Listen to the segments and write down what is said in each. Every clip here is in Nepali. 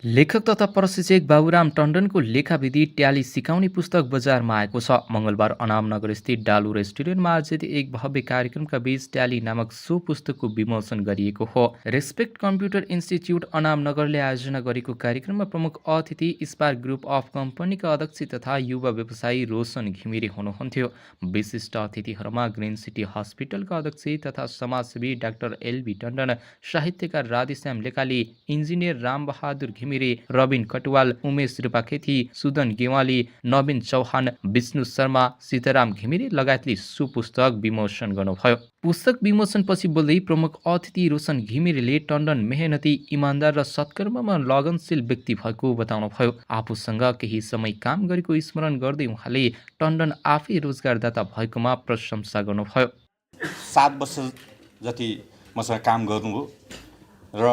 लेखक तथा प्रशिक्षक बाबुराम टन्डनको लेखाविधि ट्याली सिकाउने पुस्तक बजारमा आएको छ। मङ्गलबार अनामनगर स्थित डालु रेस्टुरेन्टमा आयोजित एक भव्य कार्यक्रमका बीच ट्याली नामक सो पुस्तकको विमोचन गरिएको हो। रेस्पेक्ट कम्प्युटर इन्स्टिच्युट अनामनगरले आयोजना गरेको कार्यक्रममा प्रमुख अतिथि स्पार्क ग्रुप अफ कम्पनीका अध्यक्ष तथा युवा व्यवसायी रोशन घिमिरे हुनुहुन्थ्यो। विशिष्ट अतिथिहरूमा ग्रिन सिटी हस्पिटलका अध्यक्ष तथा समाजसेवी डाक्टर एलबी टन्डन, साहित्यकार राधेश्याम लेकाली, इन्जिनियर रामबहादुर घिमिरे, रबिन कटुवाल, उमेश त्रिपाखेती, सुदन गेवाली, नवीन चौहान, विष्णु शर्मा, सीताराम घिमिरे लगायतले सुपुस्तक विमोचन गर्नुभयो। पुस्तक विमोचनपछि बोल्दै प्रमुख अतिथि रोशन घिमिरेले टन्डन मेहनती, इमान्दार र सत्कर्ममा लगनशील व्यक्ति भएको बताउनुभयो। आफूसँग केही समय काम गरेको स्मरण गर्दै उहाँले टन्डन आफै रोजगारदाता भएकोमा प्रशंसा गर्नुभयो। 7 वर्ष जति मसँग काम गर्नुभयो र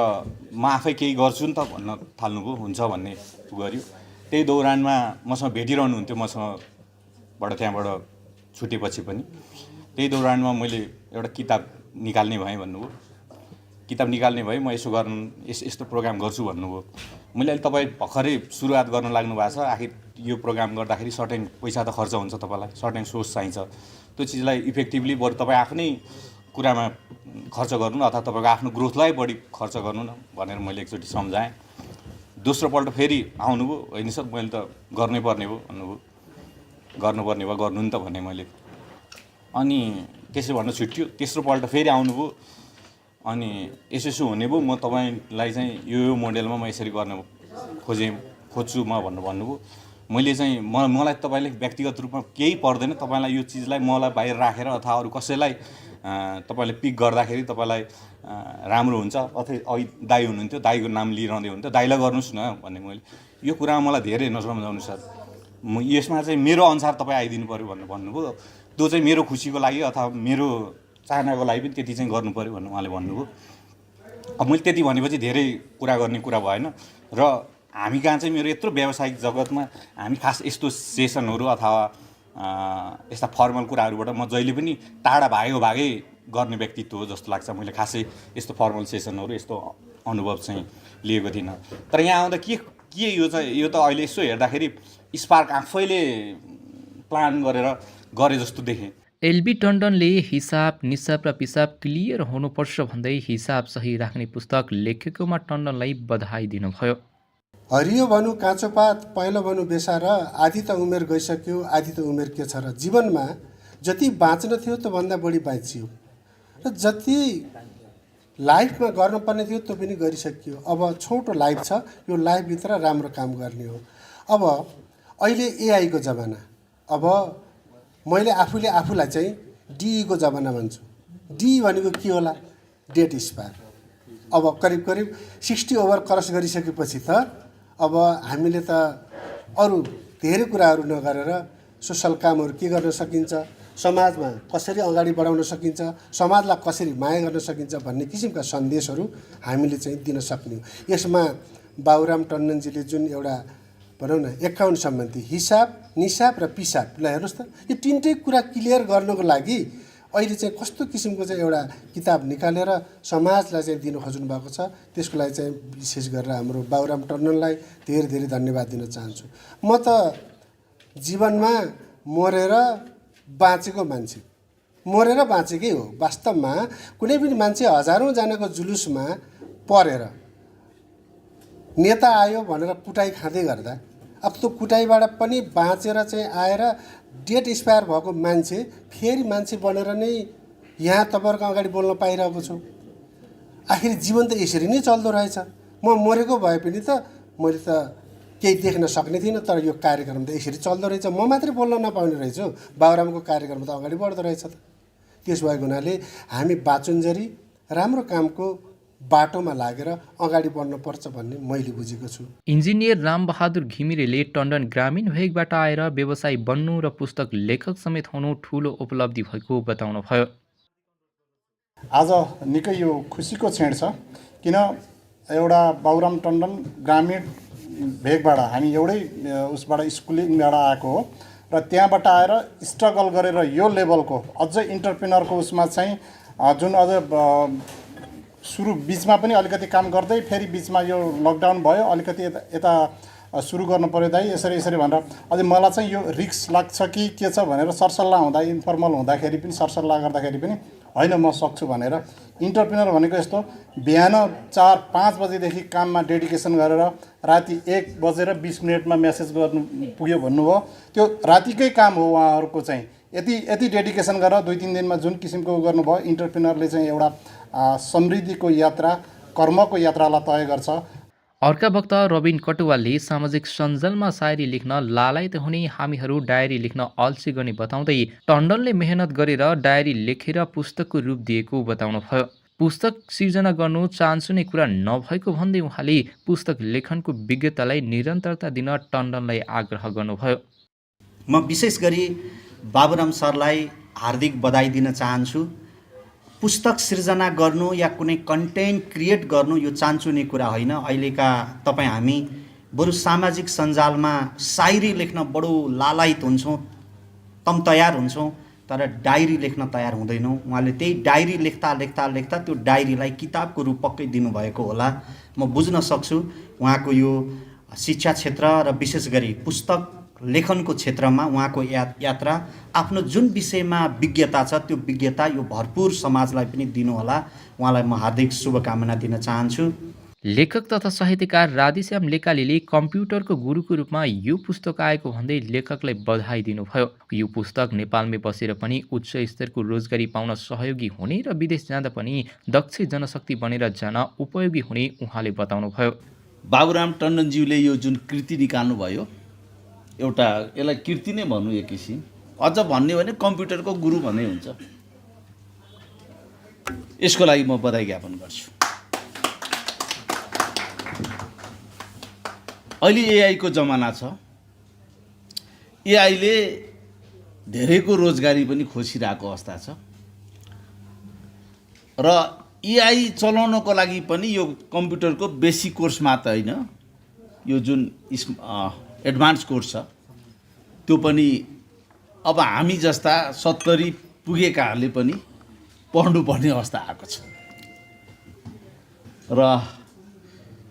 म आफै केही गर्छु नि त भन्न थाल्नुभयो, हुन्छ भन्ने गर्यो। त्यही दौरानमा मसँग भेटिरहनुहुन्थ्यो, मसँगबाट त्यहाँबाट छुटेपछि पनि। त्यही दौरानमा मैले एउटा किताब निकाल्ने भएँ भन्नुभयो। किताब निकाल्ने भएँ, म यसो यस्तो प्रोग्राम गर्छु भन्नुभयो। मैले अहिले तपाईँ भर्खरै सुरुवात गर्न लाग्नु भएको छ, आखिर यो प्रोग्राम गर्दाखेरि सर्टेन पैसा त खर्च हुन्छ, तपाईँलाई सर्टेन सोर्स चाहिन्छ। त्यो चिजलाई इफेक्टिभली बरु तपाईँ आफ्नै कुरामा खर्च गर्नु न, अथवा तपाईँको आफ्नो ग्रोथलाई बढी खर्च गर्नु न भनेर मैले एकचोटि सम्झाएँ। दोस्रोपल्ट फेरि आउनुभयो, होइन सर मैले त गर्नै पर्ने हो भन्नुभयो। गर्नुपर्ने भयो, गर्नु नि त भने मैले। अनि त्यसो भन्न छुट्यो। तेस्रोपल्ट फेरि आउनुभयो, अनि यसो हुने भयो, म तपाईँलाई चाहिँ यो मोडेलमा म यसरी गर्न खोज्छु म भन्नुभयो। मैले चाहिँ मलाई तपाईँले व्यक्तिगत रूपमा केही पर्दैन, तपाईँलाई यो चिजलाई मलाई बाहिर राखेर अथवा अरू कसैलाई तपाईँले पिक गर्दाखेरि तपाईँलाई राम्रो हुन्छ। अथवा दाई हुनुहुन्थ्यो, दाईको नाम लिइरहँदै हुन्थ्यो, दाईलाई गर्नुहोस् न भन्ने। मैले यो कुरामा मलाई धेरै नसम्झाउनु सर, यसमा चाहिँ मेरो अनुसार तपाईँ आइदिनु पऱ्यो भनेर भन्नुभयो। त्यो चाहिँ मेरो खुसीको लागि अथवा मेरो चाहनाको लागि पनि त्यति चाहिँ गर्नु पऱ्यो भनेर उहाँले भन्नुभयो। अब मैले त्यति भनेपछि धेरै कुरा गर्ने कुरा भएन। र हामी कहाँ चाहिँ मेरो यत्रो व्यावसायिक जगतमा हामी खास यस्तो सेसनहरू अथवा यस्ता फर्मल कुराहरूबाट म जहिले पनि टाढा भागै गर्ने व्यक्तित्व हो जस्तो लाग्छ। मैले खासै यस्तो फर्मल सेसनहरू, यस्तो अनुभव चाहिँ लिएको थिइनँ। तर यहाँ आउँदा के यो त अहिले यसो हेर्दाखेरि स्पार्क आफैले प्लान गरेर गरे जस्तो देखेँ। एलबी टन्डनले हिसाब, निसाब र पिसाब क्लियर हुनुपर्छ भन्दै हिसाब सही राख्ने पुस्तक लेखेकोमा टन्डनलाई बधाई दिनुभयो। हरियो भनु काँचो पात, पहेँलो भनु बेसार, आधी त उमेर गइसक्यो, आधी त उमेर के छ र। जीवनमा जति बाँच्न थियो त्योभन्दा बढी बाँचियो र जति लाइफमा गर्नुपर्ने थियो त्यो पनि गरिसकियो। अब छोटो लाइफ छ, यो लाइफभित्र राम्रो काम गर्ने हो। अब अहिले एआईको जमाना, अब मैले आफूलाई चाहिँ डीको जमाना भन्छु। डी भनेको के होला? Date expire. अब करिब 60 ओभर क्रस गरिसकेपछि त अब हामीले त अरू धेरै कुराहरू नगरेर सोसल कामहरू के गर्न सकिन्छ, समाजमा कसरी अगाडि बढाउन सकिन्छ, समाजलाई कसरी माया गर्न सकिन्छ भन्ने किसिमका सन्देशहरू हामीले चाहिँ दिन सक्ने हो। यसमा बाबुराम टन्डनजीले जुन एउटा भनौँ न एकाउन्ट सम्बन्धी हिसाब, निसाब र पिसाब, ल हेर्नुहोस् त, यो तिनटै कुरा क्लियर गर्नको लागि अहिले चाहिँ कस्तो किसिमको चाहिँ एउटा किताब निकालेर समाजलाई चाहिँ दिन खोज्नु भएको छ। त्यसको लागि चाहिँ विशेष गरेर हाम्रो बाबुराम टन्डनलाई धेरै धन्यवाद दिन चाहन्छु। म त जीवनमा मरेर बाँचेको मान्छे, मरेर बाँचेकै हो। वास्तवमा कुनै पनि मान्छे हजारौँ जनाको जुलुसमा परेर नेता आयो भनेर कुटाइ खाँदै गर्दा, अब त्यो कुटाइबाट पनि बाँचेर चाहिँ आएर डेट एक्सपायर भएको मान्छे फेरि मान्छे बनेर नै यहाँ तपाईँहरूको अगाडि बोल्न पाइरहेको छु। आखिर जीवन त यसरी नै चल्दो रहेछ। म मरेको भए पनि त मैले त केही देख्न सक्ने थिइनँ, तर यो कार्यक्रम त यसरी चल्दो रहेछ। म मात्रै बोल्न नपाउने रहेछु, बाबुरामको कार्यक्रम त अगाडि बढ्दो रहेछ त। त्यसो भएको हुनाले हामी बाँचुन्जेरी राम्रो कामको बाटोमा लागेर अगाडि बढ्नुपर्छ भन्ने मैले बुझेको छु। इन्जिनियर रामबहादुर घिमिरेले टन्डन ग्रामीण भेगबाट आएर व्यवसायी बन्नु र पुस्तक लेखक समेत हुनु ठुलो उपलब्धि भएको बताउनुभयो। आज निकै यो खुसीको क्षण छ, किन एउटा बाबुराम टन्डन ग्रामीण भेगबाट हामी एउटै उसबाट स्कुलिङबाट आएको हो र त्यहाँबाट आएर स्ट्रगल गरेर यो लेभलको अझै इन्टरप्रेनरको उसमा चाहिँ जुन अझ सुरु बिचमा पनि अलिकति काम गर्दै फेरि बिचमा यो लकडाउन भयो अलिकति यता सुरु गर्नु पर्यो दाइ यसरी भनेर अझै मलाई चाहिँ यो रिस्क लाग्छ कि के छ भनेर सरसल्लाह हुँदा इन्फर्मल हुँदाखेरि पनि सरसल्लाह गर्दाखेरि पनि होइन म सक्छु भनेर इन्टरप्रेनर भनेको यस्तो बिहान 4-5 बजेदेखि काममा डेडिकेसन गरेर राति 1:20 मेसेज गर्नु पुग्यो भन्नुभयो त्यो रातिकै काम हो उहाँहरूको चाहिँ यति डेडिकेसन गरेर 2-3 दिनमा जुन किसिमको गर्नुभयो इन्टरप्रेनरले चाहिँ एउटा समृद्धिको यात्रा कर्मको यात्रालाई तय गर्छ। अर्का वक्ता रबिन कटुवालले सामाजिक सञ्जालमा सायरी लेख्न लालायत हुने हामीहरू डायरी लेख्न अल्छी गर्ने बताउँदै टन्डनले मेहनत गरेर डायरी लेखेर पुस्तकको रूप दिएको बताउनुभयो। पुस्तक सिर्जना गर्नु चान्सुने कुरा नभएको भन्दै उहाँले पुस्तक लेखनको विज्ञतालाई निरन्तरता दिन टन्डनलाई आग्रह गर्नुभयो। म विशेष गरी बाबुराम सरलाई हार्दिक बधाई दिन चाहन्छु। पुस्तक सिर्जना गर्नु या कुनै कन्टेन्ट क्रिएट गर्नु यो चान्चुने कुरा होइन। अहिलेका तपाईँ हामी बरु सामाजिक सञ्जालमा सायरी लेख्न बडो लालायत हुन्छौँ, तम तयार हुन्छौँ, तर डायरी लेख्न तयार हुँदैनौँ। उहाँले त्यही डायरी लेख्दा त्यो डायरीलाई किताबको रूप पक्कै दिनुभएको होला। म बुझ्न सक्छु उहाँको यो शिक्षा क्षेत्र र विशेष गरी पुस्तक लेखनको क्षेत्रमा उहाँको यात्रा आफ्नो जुन विषयमा विज्ञता छ त्यो विज्ञता यो भरपुर समाजलाई पनि दिनुहोला। उहाँलाई म हार्दिक शुभकामना दिन चाहन्छु। लेखक तथा साहित्यकार राधेश्याम लेकालीले कम्प्युटरको गुरुको रूपमा यो पुस्तक आएको भन्दै लेखकलाई बधाई दिनुभयो। यो पुस्तक नेपालमै बसेर पनि उच्च स्तरको रोजगारी पाउन सहयोगी हुने र विदेश जाँदा पनि दक्ष जनशक्ति बनेर जान उपयोगी हुने उहाँले बताउनुभयो। बाबुराम टन्डनज्यूले यो जुन कृति निकाल्नु भयो एउटा यसलाई कृति नै भन्नु एक किसिम, अझ भन्ने भने कम्प्युटरको गुरु भन्ने हुन्छ। यसको लागि म बधाई ज्ञापन गर्छु। अहिले एआईको जमाना छ। एआईले धेरैको रोजगारी पनि खोसिरहेको अवस्था छ र एआई चलाउनको लागि पनि यो कम्प्युटरको बेसिक कोर्स मात्र होइन, यो जुन एडभान्स कोर्स छ त्यो पनि अब हामी जस्ता 70 पुगेकाहरूले पनि पढ्नुपर्ने अवस्था आएको छ। र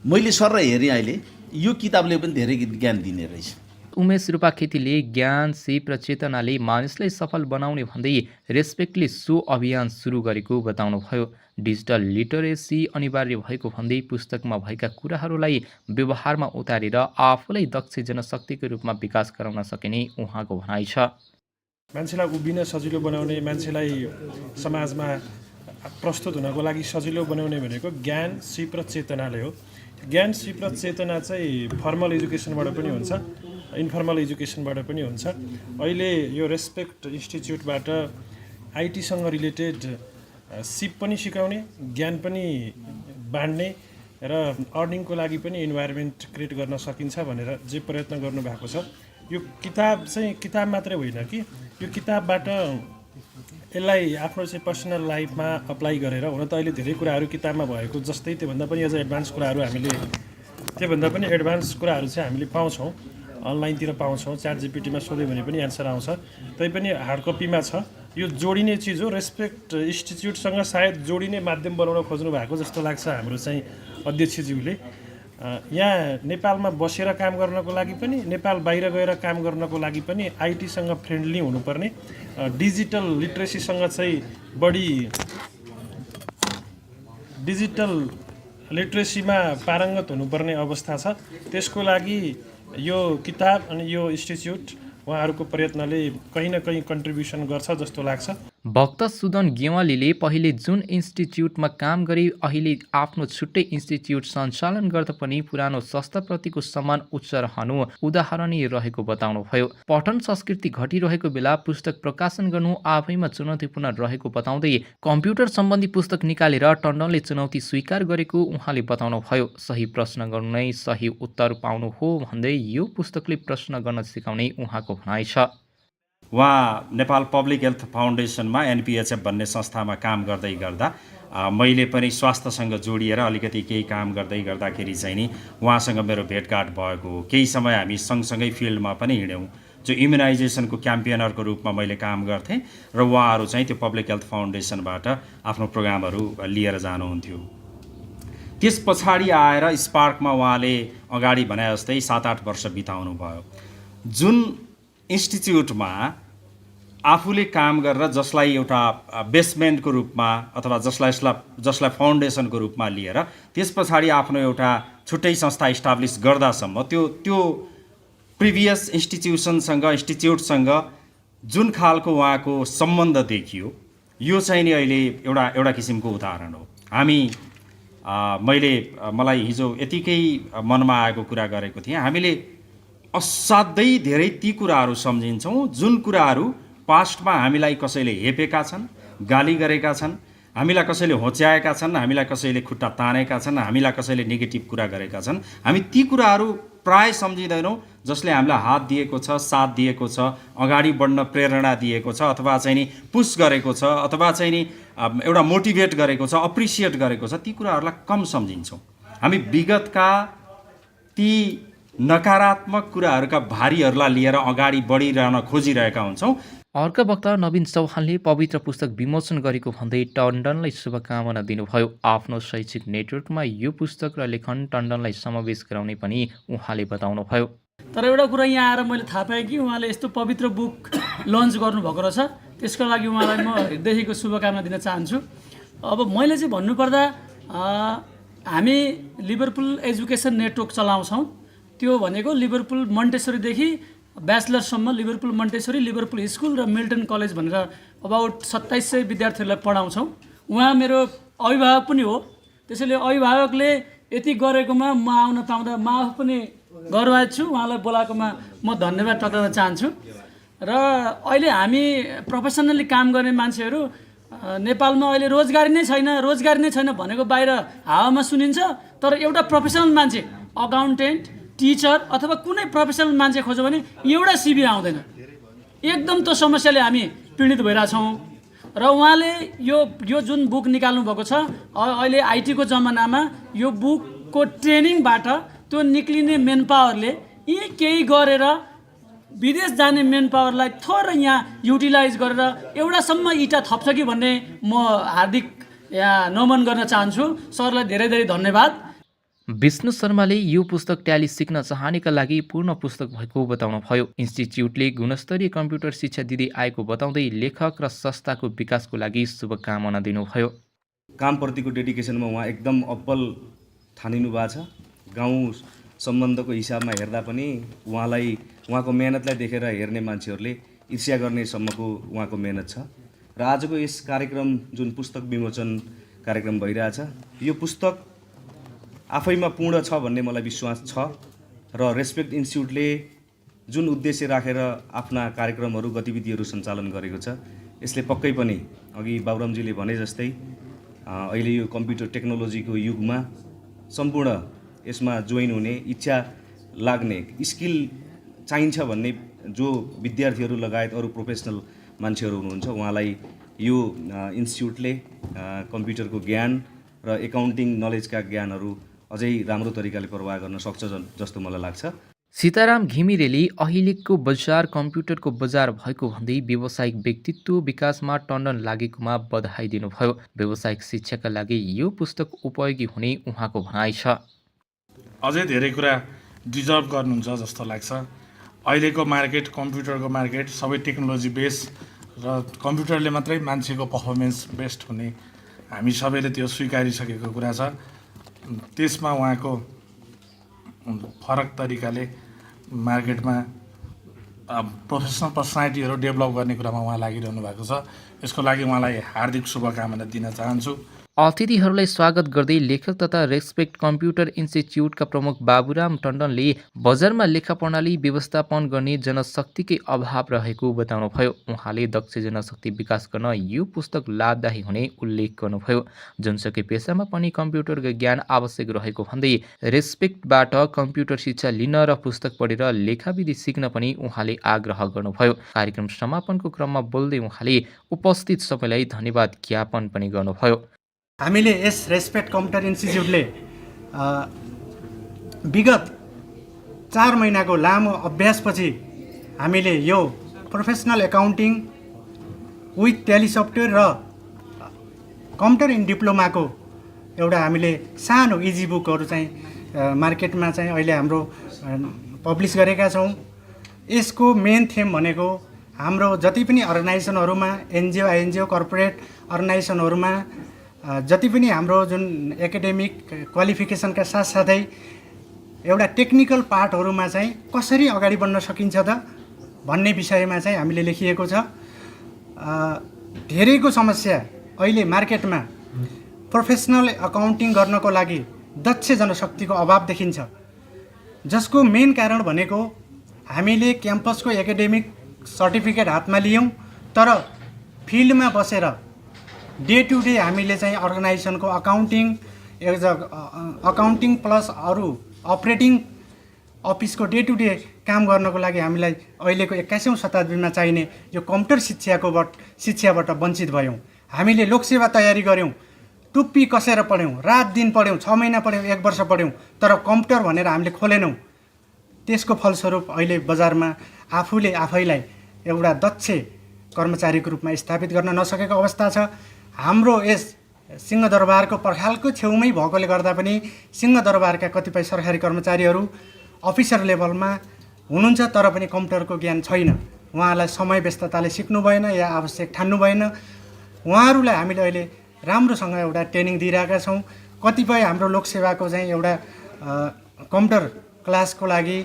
मैले सर हेरेँ अहिले यो किताबले पनि धेरै ज्ञान दिने रहेछ। उमेश रूपा खेतीले ज्ञान, सिप र चेतनाले मानिसलाई सफल बनाउने भन्दै रेस्पेक्टले सो अभियान सुरु गरेको बताउनुभयो। डिजिटल लिटरेसी अनिवार्य भएको भन्दै पुस्तकमा भएका कुराहरूलाई व्यवहारमा उतारेर आफूलाई दक्ष जनशक्तिको रूपमा विकास गराउन सकिने उहाँको भनाइ छ। मान्छेलाई उभिन सजिलो बनाउने, मान्छेलाई समाजमा प्रस्तुत हुनको लागि सजिलो बनाउने भनेको ज्ञान, सिप र चेतनाले हो। ज्ञान, सिप र चेतना चाहिँ फर्मल एजुकेसनबाट पनि हुन्छ, इन्फर्मल एजुकेसनबाट पनि हुन्छ। अहिले यो रेस्पेक्ट इन्स्टिच्युटबाट आइटीसँग रिलेटेड सिप पनि सिकाउने, ज्ञान पनि बाँड्ने र अर्निङको लागि पनि इन्भाइरोमेन्ट क्रिएट गर्न सकिन्छ भनेर जे प्रयत्न गर्नुभएको छ। यो किताब चाहिँ किताब मात्रै होइन कि यो किताबबाट यसलाई आफ्नो चाहिँ पर्सनल लाइफमा अप्लाई गरेर, हुन त अहिले धेरै कुराहरू किताबमा भएको जस्तै त्योभन्दा पनि अझ एडभान्स कुराहरू चाहिँ हामीले पाउँछौँ, अनलाइनतिर पाउँछौँ। च्याट जिपिटीमा सोध्यो भने पनि एन्सर आउँछ। तैपनि हार्ड कपीमा छ। यो जोडिने चिज हो। रेस्पेक्ट इन्स्टिच्युटसँग सायद जोडिने माध्यम बनाउन खोज्नु भएको जस्तो लाग्छ हाम्रो चाहिँ अध्यक्षज्यूले। यहाँ नेपालमा बसेर काम गर्नको लागि पनि, नेपाल बाहिर गएर काम गर्नको लागि पनि आइटीसँग फ्रेन्डली हुनुपर्ने, डिजिटल लिट्रेसीसँग चाहिँ बढी डिजिटल लिट्रेसीमा पारङ्गत हुनुपर्ने अवस्था छ। त्यसको लागि यो किताब अनि यो इन्स्टिच्युट उहाँहरूको प्रयत्नले कहीँ न कहीँ कन्ट्रिब्युसन गर्छ जस्तो लाग्छ। भक्त सुदन गेवालीले पहिले जुन इन्स्टिच्युटमा काम गरी अहिले आफ्नो छुट्टै इन्स्टिच्युट सञ्चालन गर्दा पनि पुरानो संस्थाप्रतिको सम्मान उच्च रहनु उदाहरणीय रहेको बताउनुभयो। पठन संस्कृति घटिरहेको बेला पुस्तक प्रकाशन गर्नु आफैमा चुनौतीपूर्ण रहेको बताउँदै कम्प्युटर सम्बन्धी पुस्तक निकालेर टन्डनले चुनौती स्वीकार गरेको उहाँले बताउनुभयो। सही प्रश्न गर्नु नै सही उत्तर पाउनु हो भन्दै यो पुस्तकले प्रश्न गर्न सिकाउने उहाँको भनाइ छ। उहाँ नेपाल पब्लिक हेल्थ फाउन्डेसनमा एनपिएचएफ भन्ने संस्थामा काम गर्दै गर्दा मैले पनि स्वास्थ्यसँग जोडिएर अलिकति केही काम गर्दै गर्दाखेरि चाहिँ नि उहाँसँग मेरो भेटघाट भएको हो। केही समय हामी सँगसँगै फिल्डमा पनि हिँड्यौँ। जो इम्युनाइजेसनको क्याम्पेनरको रूपमा मैले काम गर्थेँ र उहाँहरू चाहिँ त्यो पब्लिक हेल्थ फाउन्डेसनबाट आफ्नो प्रोग्रामहरू लिएर जानुहुन्थ्यो। त्यस पछाडि आएर स्पार्कमा उहाँले अगाडि भने जस्तै 7-8 वर्ष बिताउनु भयो। जुन इन्स्टिच्युटमा आफूले काम गरेर जसलाई एउटा बेसमेन्टको रूपमा अथवा जसलाई फाउन्डेसनको रूपमा लिएर त्यस पछाडि आफ्नो एउटा छुट्टै संस्था इस्टाब्लिस गर्दासम्म त्यो प्रिभियस इन्स्टिच्युटसँग जुन खालको उहाँको सम्बन्ध देखियो, यो चाहिँ नि अहिले एउटा किसिमको उदाहरण हो। मलाई हिजो यतिकै मनमा आएको कुरा गरेको थिएँ। हामीले असाध्यै धेरै ती कुराहरू सम्झिन्छौँ जुन कुराहरू पास्टमा हामीलाई कसैले हेपेका छन्, गाली गरेका छन्, हामीलाई कसैले होच्याएका छन्, हामीलाई कसैले खुट्टा तानेका छन्, हामीलाई कसैले नेगेटिभ कुरा गरेका छन्। हामी ती कुराहरू प्राय सम्झिँदैनौँ जसले हामीलाई हात दिएको छ, साथ दिएको छ, अगाडि बढ्न प्रेरणा दिएको छ, अथवा चाहिँ नि पुस गरेको छ, अथवा चाहिँ नि एउटा मोटिभेट गरेको छ, अप्रिसिएट गरेको छ। ती कुराहरूलाई कम सम्झिन्छौँ। हामी विगतका ती नकारात्मक कुराहरूका भारीहरूलाई लिएर अगाडि बढिरहन खोजिरहेका हुन्छौँ। अर्का वक्ता नवीन चौहानले पवित्र पुस्तक विमोचन गरेको भन्दै टन्डनलाई शुभकामना दिनुभयो। आफ्नो शैक्षिक नेटवर्कमा यो पुस्तक र लेखन टन्डनलाई समावेश गराउने पनि उहाँले बताउनुभयो। तर एउटा कुरा यहाँ आएर मैले थाहा पाएँ कि उहाँले यस्तो पवित्र बुक लन्च गर्नुभएको रहेछ। त्यसको लागि उहाँलाई म हृदयदेखिको शुभकामना दिन चाहन्छु। अब मैले चाहिँ भन्नुपर्दा हामी लिभरपुल एजुकेसन नेटवर्क चलाउँछौँ। त्यो भनेको लिभरपुल मन्टेसरीदेखि ब्याचलरसम्म लिभरपुल मन्टेसरी, लिभरपुल स्कुल र मिल्टन कलेज भनेर अबाउट 2700 विद्यार्थीहरूलाई पढाउँछौँ। उहाँ मेरो अभिभावक पनि हो। त्यसैले अभिभावकले यति गरेकोमा म आउन पाउँदा म आफू पनि गर्वित छु। उहाँलाई बोलाएकोमा म धन्यवाद टक्राउन चाहन्छु। र अहिले हामी प्रोफेसनल्ली काम गर्ने मान्छेहरू नेपालमा अहिले रोजगारी नै छैन भनेको बाहिर हावामा सुनिन्छ। तर एउटा प्रोफेसनल मान्छे, अकाउन्टेन्ट, टिचर अथवा कुनै प्रोफेसनल मान्छे खोज्यो भने एउटा सिभी आउँदैन। एकदम त्यो समस्याले हामी पीडित भइरहेछौँ। र उहाँले यो जुन बुक निकाल्नु भएको छ, अहिले आइटीको जमानामा यो बुकको ट्रेनिङबाट त्यो निक्लिने मेन पावरले यी केही गरेर विदेश जाने मेन पावरलाई थोरै यहाँ युटिलाइज गरेर एउटासम्म इँटा थप्छ कि भन्ने म हार्दिक यहाँ नमन गर्न चाहन्छु। सरलाई धेरै धेरै धन्यवाद। विष्णु शर्माले यो पुस्तक ट्याली सिक्न चाहनेका लागि पूर्ण पुस्तक भएको बताउनुभयो। इन्स्टिच्युटले गुणस्तरीय कम्प्युटर शिक्षा दिँदै आएको बताउँदै लेखक र संस्थाको विकासको लागि शुभकामना दिनुभयो। कामप्रतिको डेडिकेसनमा उहाँ एकदम अब्बल ठानिनु भएको छ। गाउँ सम्बन्धको हिसाबमा हेर्दा पनि उहाँको मेहनतलाई देखेर हेर्ने मान्छेहरूले ईर्ष्या गर्नेसम्मको उहाँको मेहनत छ। र आजको यस कार्यक्रम जुन पुस्तक विमोचन कार्यक्रम भइरहेछ, यो पुस्तक आफैमा पूर्ण छ भन्ने मलाई विश्वास छ। र रेस्पेक्ट इन्स्टिच्युटले जुन उद्देश्य राखेर आफ्ना कार्यक्रमहरू गतिविधिहरू सञ्चालन गरेको छ, यसले पक्कै पनि अघि बाबुरामजीले भने जस्तै अहिले यो कम्प्युटर टेक्नोलोजीको युगमा सम्पूर्ण यसमा जोइन हुने, इच्छा लाग्ने, स्किल चाहिन्छ भन्ने जो विद्यार्थीहरू लगायत अरू प्रोफेसनल मान्छेहरू हुनुहुन्छ, उहाँलाई यो इन्स्टिच्युटले कम्प्युटरको ज्ञान र एकाउन्टिङ नलेजका ज्ञानहरू अझै राम्रो तरिकाले प्रवाह गर्न सक्छ जस्तो मलाई लाग्छ। सीताराम घिमिरेले अहिलेको बजार कम्प्युटरको बजार भएको भन्दै व्यावसायिक व्यक्तित्व विकासमा टन्डन लागेकोमा बधाई दिनुभयो। व्यावसायिक शिक्षाका लागि यो पुस्तक उपयोगी हुने उहाँको भनाइ छ। अझै धेरै कुरा डिजर्भ गर्नुहुन्छ जस्तो लाग्छ। अहिलेको मार्केट, कम्प्युटरको मार्केट सबै टेक्नोलोजी बेस र कम्प्युटरले मात्रै मान्छेको पर्फर्मेन्स बेस्ट हुने हामी सबैले त्यो स्वीकारिसकेको कुरा छ। त्यसमा उहाँको फरक तरिकाले मार्केटमा प्रोफेसनल पर्सनालिटीहरू डेभलप गर्ने कुरामा उहाँ लागिरहनु भएको छ। यसको लागि उहाँलाई हार्दिक शुभकामना दिन चाहन्छु। अतिथिहरूलाई स्वागत गर्दै लेखक तथा रेस्पेक्ट कम्प्युटर इन्स्टिच्युटका प्रमुख बाबुराम टन्डनले बजारमा लेखा प्रणाली व्यवस्थापन गर्ने जनशक्तिकै अभाव रहेको बताउनुभयो। उहाँले दक्ष जनशक्ति विकास गर्न यो पुस्तक लाभदायी हुने उल्लेख गर्नुभयो। जुनसुकै पेसामा पनि कम्प्युटरको ज्ञान आवश्यक रहेको भन्दै रेस्पेक्टबाट कम्प्युटर शिक्षा लिन र पुस्तक पढेर लेखाविधि सिक्न पनि उहाँले आग्रह गर्नुभयो। कार्यक्रम समापनको क्रममा बोल्दै उहाँले उपस्थित सबैलाई धन्यवाद ज्ञापन पनि गर्नुभयो। हामीले यस रेस्पेक्ट कम्प्युटर इन्स्टिच्युटले विगत 4 महिनाको लामो अभ्यासपछि हामीले यो professional accounting with tally software र कम्प्युटर इन डिप्लोमाको एउटा हामीले सानो इजी बुकहरू चाहिँ मार्केटमा चाहिँ अहिले हाम्रो पब्लिस गरेका छौँ। यसको मेन थीम भनेको हाम्रो जति पनि अर्गनाइजेसनहरूमा एनजिओ आइएनजिओ कर्पोरेट अर्गनाइजेसनहरूमा जति पनि हाम्रो जुन एकाडेमिक क्वालिफिकेसनका साथसाथै एउटा टेक्निकल पार्टहरूमा चाहिँ कसरी अगाडि बढ्न सकिन्छ त भन्ने विषयमा चाहिँ हामीले लेखिएको छ। धेरैको समस्या अहिले मार्केटमा प्रोफेसनल अकाउन्टिङ गर्नको लागि दक्ष जनशक्तिको अभाव देखिन्छ, जसको मेन कारण भनेको हामीले क्याम्पसको एकाडेमिक सर्टिफिकेट हातमा लियौँ तर फिल्डमा बसेर डे टु डे हामीले चाहिँ अर्गनाइजेसनको अकाउन्टिङ प्लस अरू अपरेटिङ अफिसको डे टु डे काम गर्नको लागि हामीलाई अहिलेको 21औं शताब्दीमा चाहिने यो कम्प्युटर शिक्षाबाट वञ्चित भयौँ। हामीले लोकसेवा तयारी गऱ्यौँ, टुप्पी कसेर पढ्यौँ, रात दिन पढ्यौँ, 6 महिना पढ्यौँ, 1 वर्ष पढ्यौँ, तर कम्प्युटर भनेर हामीले खोलेनौँ। त्यसको फलस्वरूप अहिले बजारमा आफैलाई एउटा दक्ष कर्मचारीको रूपमा स्थापित गर्न नसकेको अवस्था छ। हाम्रो यस सिंहदरबारको पर्खालको छेउमै भएकोले गर्दा पनि सिंहदरबारका कतिपय सरकारी कर्मचारीहरू अफिसर लेभलमा हुनुहुन्छ तर पनि कम्प्युटरको ज्ञान छैन। उहाँलाई समय व्यस्तताले सिक्नु भएन या आवश्यक ठान्नु भएन। उहाँहरूलाई हामीले अहिले राम्रोसँग एउटा ट्रेनिङ दिइरहेका छौँ। कतिपय हाम्रो लोकसेवाको चाहिँ एउटा कम्प्युटर क्लासको लागि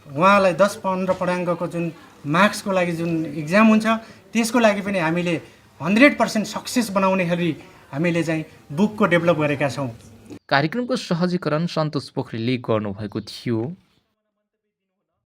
उहाँलाई 10-15 पढाङ्कको जुन मार्क्सको लागि जुन इक्जाम हुन्छ त्यसको लागि पनि हामीले 100% सक्सेस बनाउने गरी हामीले चाहिँ बुकको डेभलप गरेका छौँ। कार्यक्रमको सहजीकरण सन्तोष पोखरेलले गर्नुभएको थियो।